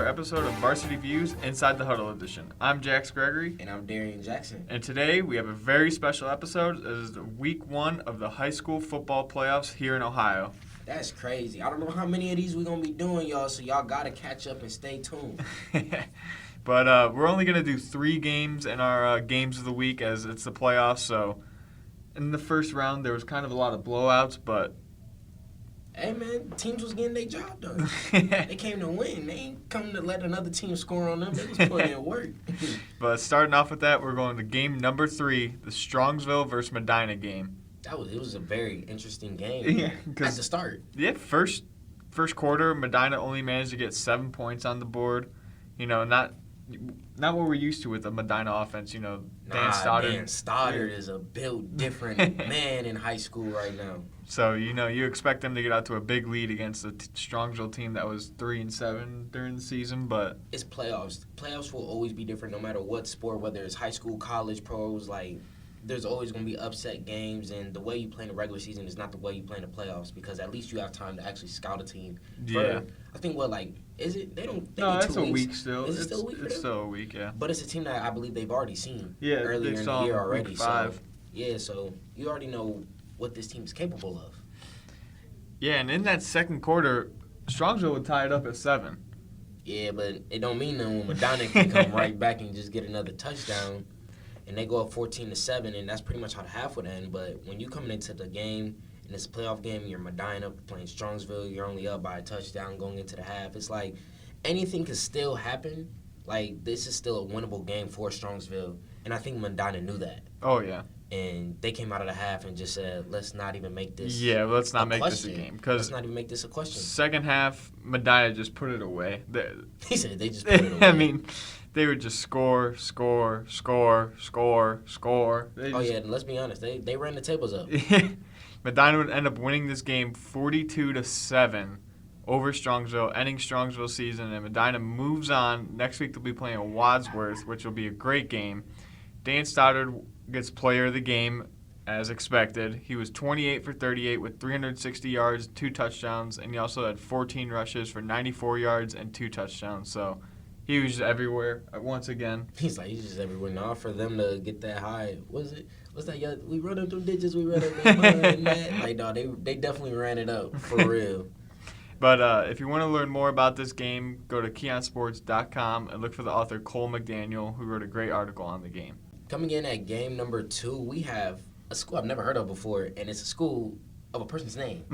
episode of Varsity Views Inside the Huddle edition. I'm Jax Gregory. And I'm Darien Jackson. And today we have a very special episode. This is week 1 of the high school football playoffs here in Ohio. That's crazy. I don't know how many of these we're going to be doing, y'all, so y'all got to catch up and stay tuned. But we're only going to do 3 games in our games of the week as it's the playoffs. So in the first round, there was kind of a lot of blowouts, but hey, man, teams was getting their job done. They came to win. They ain't come to let another team score on them. They was putting in work. But starting off with that, we're going to game number 3, the Strongsville versus Medina game. It was a very interesting game at the start. Yeah, first quarter, Medina only managed to get 7 points on the board. You know, not what we're used to with the Medina offense. You know, Dan Stoddard is a built different man in high school right now. So, you know, you expect them to get out to a big lead against the Strongsville team that was 3-7 during the season, but it's playoffs. Playoffs will always be different no matter what sport, whether it's high school, college, pros. Like, there's always going to be upset games, and the way you play in the regular season is not the way you play in the playoffs because at least you have time to actually scout a team. Yeah. I think, is it? They No, it's a week still. Is it still a week? It's still a week, yeah. But it's a team that I believe they've already seen they earlier in saw the year already. Week 5. So, so you already know what this team is capable of. Yeah, and in that second quarter, Strongsville would tie it up at 7. Yeah, but it don't mean nothing when Medina can come right back and just get another touchdown, and they go up 14-7, and that's pretty much how the half would end. But when you coming into the game, and it's a playoff game, you're Medina playing Strongsville, you're only up by a touchdown going into the half. It's like anything could still happen. Like, this is still a winnable game for Strongsville, and I think Medina knew that. Oh, yeah. And they came out of the half and just said, let's not even make this let's not make this a game. Let's not even make this a question. Second half, Medina just put it away. He said they just put it away. I mean, they would just score. And let's be honest, they ran the tables up. Medina would end up winning this game 42-7 over Strongsville, ending Strongsville's season, and Medina moves on. Next week they'll be playing Wadsworth, which will be a great game. Dan Stoddard gets player of the game as expected. He was 28 for 38 with 360 yards, 2 touchdowns, and he also had 14 rushes for 94 yards and 2 touchdowns. So he was just everywhere once again. He's just everywhere. Now for them to get that high, what's that? We run up them digits, we run up that. Like, no, they definitely ran it up for real. But if you want to learn more about this game, go to keonsports.com and look for the author Cole McDaniel, who wrote a great article on the game. Coming in at game number 2, we have a school I've never heard of before, and it's a school of a person's name.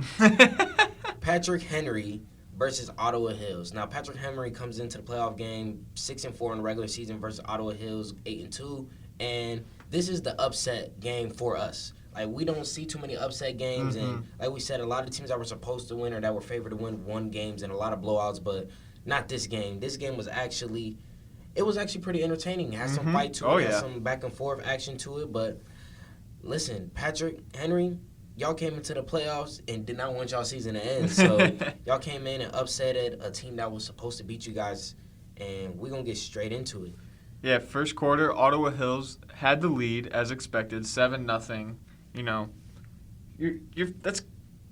Patrick Henry versus Ottawa Hills. Now, Patrick Henry comes into the playoff game 6-4 in the regular season versus Ottawa Hills 8-2, and this is the upset game for us. Like, we don't see too many upset games, and like we said, a lot of teams that were supposed to win or that were favored to won games and a lot of blowouts, but not this game. This game was actually pretty entertaining. It had some fight to it, had some back and forth action to it, but listen, Patrick Henry, y'all came into the playoffs and did not want y'all season to end, so y'all came in and upsetted a team that was supposed to beat you guys, and we're going to get straight into it. Yeah, first quarter, Ottawa Hills had the lead as expected, 7-0. You know, that's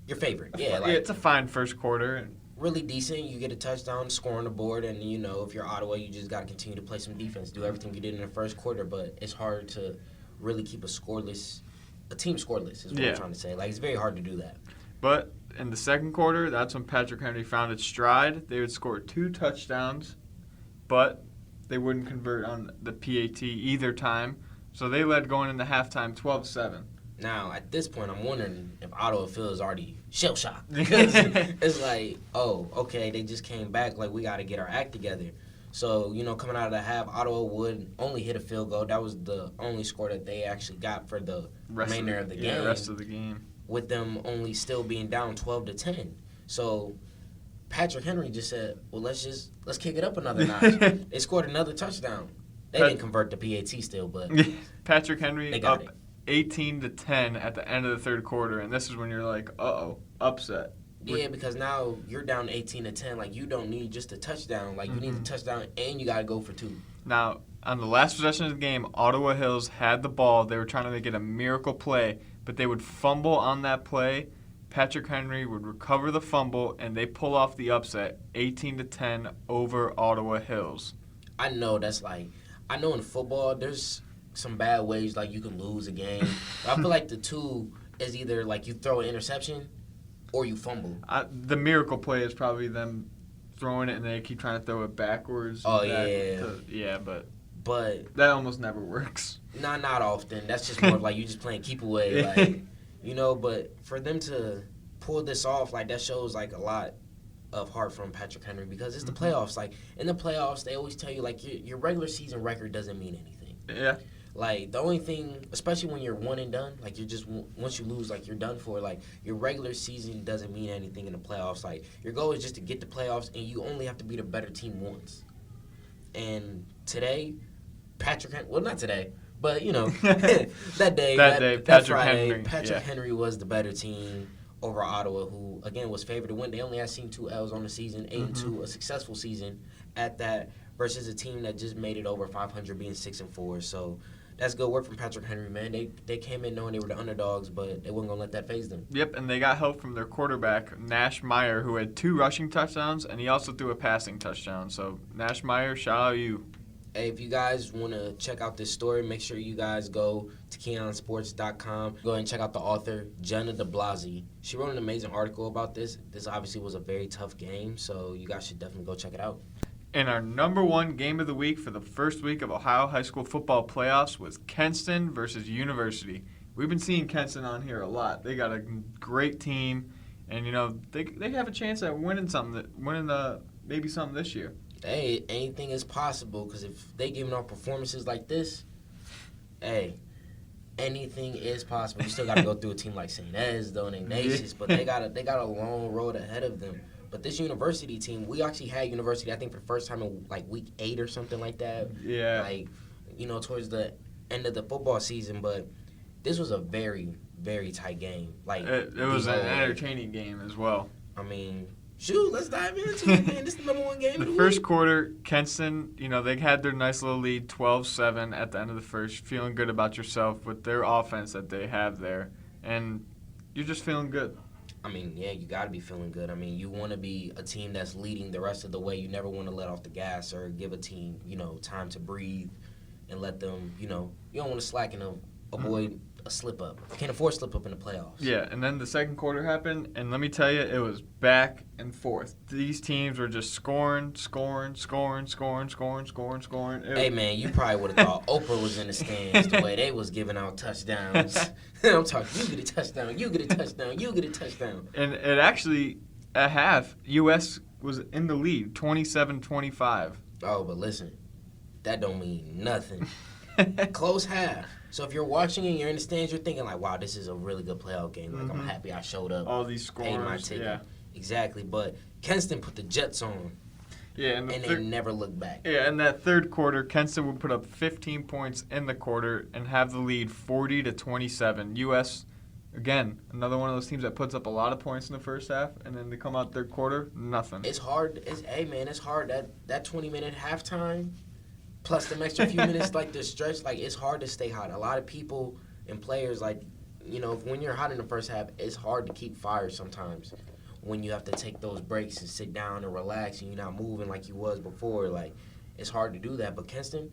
your favorite. Yeah, it's a fine first quarter. Really decent. You get a touchdown, score on the board, and, you know, if you're Ottawa, you just got to continue to play some defense, do everything you did in the first quarter, but it's hard to really keep a team scoreless is what I'm trying to say. Like, it's very hard to do that. But in the second quarter, that's when Patrick Henry found its stride. They would score 2 touchdowns, but they wouldn't convert on the PAT either time, so they led going into halftime 12-7. Now, at this point, I'm wondering if Ottawa feels already shell-shocked. Because it's like, oh, okay, they just came back. Like, we got to get our act together. So, you know, coming out of the half, Ottawa would only hit a field goal. That was the only score that they actually got for the remainder of the game. Yeah, rest of the game. With them only still being down 12-10. So, Patrick Henry just said, well, let's kick it up another notch. They scored another touchdown. They didn't convert the PAT still, but Patrick Henry they got up it. 18-10 at the end of the third quarter, and this is when you're like, upset. Yeah, because now you're down 18-10. Like, you don't need just a touchdown. Like, you need a touchdown, and you got to go for 2. Now, on the last possession of the game, Ottawa Hills had the ball. They were trying to make it a miracle play, but they would fumble on that play Patrick Henry would recover the fumble, and they pull off the upset, 18-10 over Ottawa Hills. I know I know in football there's some bad ways like you can lose a game. But I feel like the two is either like you throw an interception or you fumble. The miracle play is probably them throwing it and they keep trying to throw it backwards. Oh, Yeah, but But that almost never works. not often. That's just more of like you just playing keep away, like But for them to pull this off, like that shows like a lot of heart from Patrick Henry because it's the playoffs. Like in the playoffs, they always tell you like your regular season record doesn't mean anything. Yeah. Like the only thing, especially when you're one and done, like you're just once you lose, like you're done for. Like your regular season doesn't mean anything in the playoffs. Like your goal is just to get the playoffs, and you only have to be the better team once. And today, not today, but that day, that Friday, Henry, Patrick Henry was the better team over Ottawa, who again was favored to win. They only had seen 2 L's on the season, 8-2, a successful season at that, versus a team that just made it over 500, being 6-4. So that's good work from Patrick Henry, man. They came in knowing they were the underdogs, but they wasn't gonna let that faze them. Yep, and they got help from their quarterback Nash Meyer, who had 2 rushing touchdowns, and he also threw a passing touchdown. So Nash Meyer, shout out you. Hey, if you guys want to check out this story, make sure you guys go to KeonSports.com. Go ahead and check out the author, Jenna de Blasi. She wrote an amazing article about this. This obviously was a very tough game, so you guys should definitely go check it out. And our number 1 game of the week for the first week of Ohio High School football playoffs was Kenston versus University. We've been seeing Kenston on here a lot. They got a great team, and they have a chance at winning maybe something this year. Hey, anything is possible because if they giving off performances like this, hey, anything is possible. You still got to go through a team like St. Ed's, though, and Ignatius, but they got a long road ahead of them. But this University team, we actually had University, I think, for the first time in like week 8 or something like that. Yeah. Like, towards the end of the football season. But this was a very, very tight game. Like it was an entertaining game as well. I mean, shoot, let's dive into it, man. This is the number 1 game of the first week. quarter, Kenston, they had their nice little lead, 12-7 at the end of the first. Feeling good about yourself with their offense that they have there. And you're just feeling good. I mean, yeah, you got to be feeling good. I mean, you want to be a team that's leading the rest of the way. You never want to let off the gas or give a team, time to breathe and let them, you don't want to slacken them, avoid a slip-up. You can't afford slip-up in the playoffs. Yeah, and then the second quarter happened, and let me tell you, it was back and forth. These teams were just scoring. Hey, man, you probably would have thought Oprah was in the stands the way they was giving out touchdowns. I'm talking, you get a touchdown, you get a touchdown, you get a touchdown. And it actually, at half, U.S. was in the lead, 27-25. Oh, but listen, that don't mean nothing. Close half. So if you're watching and you're in the stands, you're thinking like, wow, this is a really good playoff game. Like, I'm happy I showed up. All these scores, paid my ticket. yeah. Exactly. But Kenston put the Jets on. Yeah, and they never looked back. Yeah, in that third quarter, Kenston would put up 15 points in the quarter and have the lead 40-27. U.S., again, another one of those teams that puts up a lot of points in the first half, and then they come out third quarter, nothing. It's hard. It's hard. That 20-minute halftime, plus the extra few minutes, like the stretch, like it's hard to stay hot. A lot of people and players, like, when you're hot in the first half, it's hard to keep fire sometimes. When you have to take those breaks and sit down and relax and you're not moving like you was before, like, it's hard to do that. But Kenston,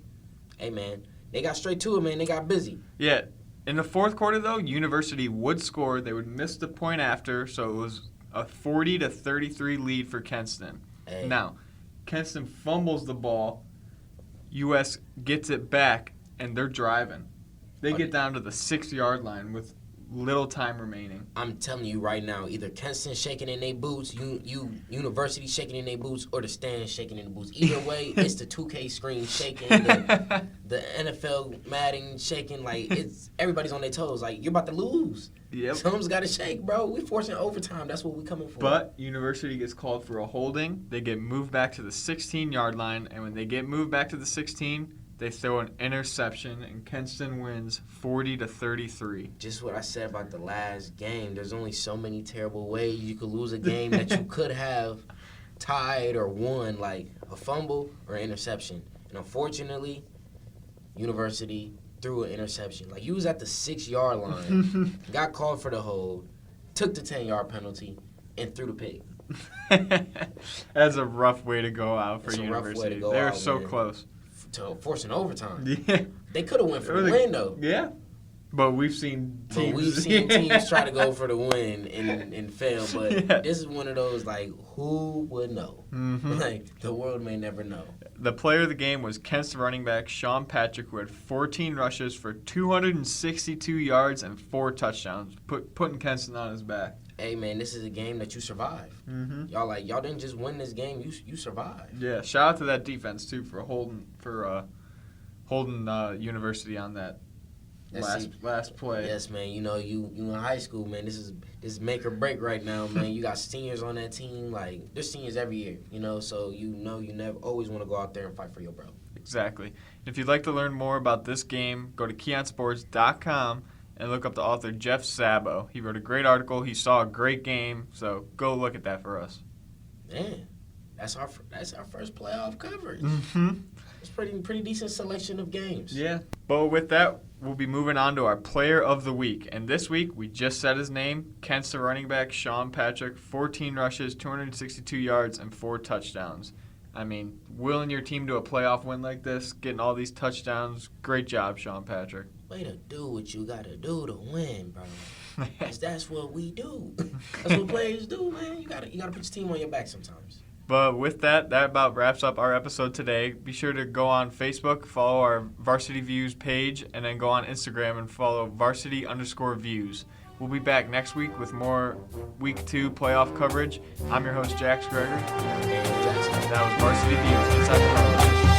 hey, man, they got straight to it, man. They got busy. Yeah. In the fourth quarter, though, University would score. They would miss the point after, so it was a 40-33 lead for Kenston. Hey. Now, Kenston fumbles the ball. U.S. gets it back, and they're driving. They get down to the 6-yard line with little time remaining. I'm telling you right now, either Kenston shaking in their boots, University shaking in their boots, or the stands shaking in the boots. Either way, it's the 2K screen shaking, the NFL Madden shaking. Like, it's everybody's on their toes. Like, you're about to lose. Yep. Someone's got to shake, bro. We forcing overtime. That's what we coming for. But University gets called for a holding. They get moved back to the 16-yard line, and when they get moved back to the 16, they throw an interception, and Kenston wins 40-33. Just what I said about the last game. There's only so many terrible ways you could lose a game that you could have tied or won, like a fumble or an interception. And unfortunately, University threw an interception. Like, you was at the 6-yard line, got called for the hold, took the 10-yard penalty, and threw the pick. That's a rough way to go out for It's a rough way University. to go They were out, so man. close. To forcing overtime. Yeah. They could have went for the win, though. Yeah. But we've seen teams. Teams try to go for the win and fail. But Yeah. this is one of those, like, who would know? Mhm. Like, the world may never know. The player of the game was Kent's running back, Sean Patrick, who had 14 rushes for 262 yards and 4 touchdowns, putting Kenston on his back. Hey, man, this is a game that you survive. Mm-hmm. Y'all didn't just win this game. You survived. Yeah, shout out to that defense, too, for holding University on that last play. Yes, man. You know, you in high school, man. This is make or break right now, man. You got seniors on that team. Like, there's seniors every year, you know, so you never always want to go out there and fight for your bro. Exactly. If you'd like to learn more about this game, go to KeonSports.com and look up the author Jeff Sabo. He wrote a great article. He saw a great game, so go look at that for us. Man, that's our first playoff coverage. Mm-hmm. It's pretty decent selection of games. Yeah. But with that, we'll be moving on to our player of the week. And this week, we just said his name, Kent's the running back, Sean Patrick, 14 rushes, 262 yards, and 4 touchdowns. I mean, willing your team to a playoff win like this, getting all these touchdowns, great job, Sean Patrick. Way to do what you got to do to win, bro. That's what we do. That's what players do, man. You gotta put your team on your back sometimes. But with that about wraps up our episode today. Be sure to go on Facebook, follow our Varsity Views page, and then go on Instagram and follow varsity_views. We'll be back next week with more Week 2 playoff coverage. I'm your host, Jax Gregory. And Jackson. That was Varsity Views inside the Huddle.